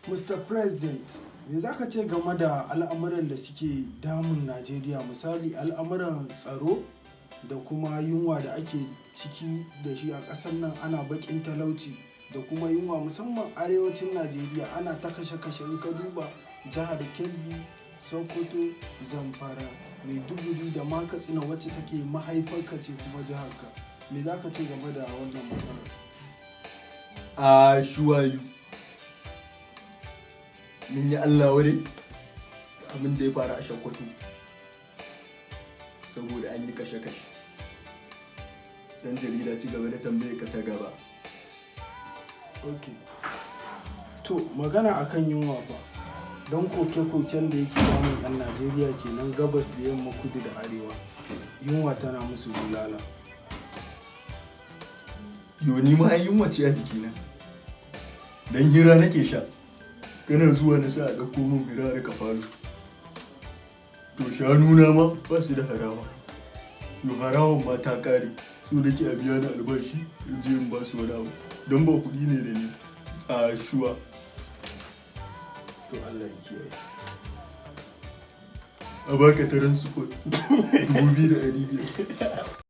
Mr. President, me za ka ce game da al'amuran da suke damun Najeriya, misali al'amuran tsaro da kuma yunwa da ake ciki da shi a ƙasar nan? Ana baƙin talauci da kuma yunwa musamman arewacin Najeriya, ana ta kashe-kashe. In ka duba jihar Kebbi, Sokoto, Zamfara, Maiduguri da ma Katsina wacce take mahaifarka ce kuma jiharka. Me za ka ce game da wannan matsalar? Shuwayu, mun yi Allah wadai abin da ya faru a Sokoto saboda an yi kashe-kashe. Dan jarida ci gaba da tambaye ka ta gaba. Ok. To, magana akan yunwa fa. Don koke-koken da yake damun 'yan Najeriya kenan gabas da yamma, kudu da arewa. Yunwa tana musu bulala. Ni ma yunwa ce a jikina. Dan hira nake sha. Kana zuwa na sa a ɗauko min hira da kafaru. To shanuna ma ba su da harawa. Harawan ma ta ƙare. So da ke a biya na albashi in je in ba su wani abu. Don ba kuɗi ne da ni. Shuwa. To Allah ya kiyaye. A baka taron support. 2,500.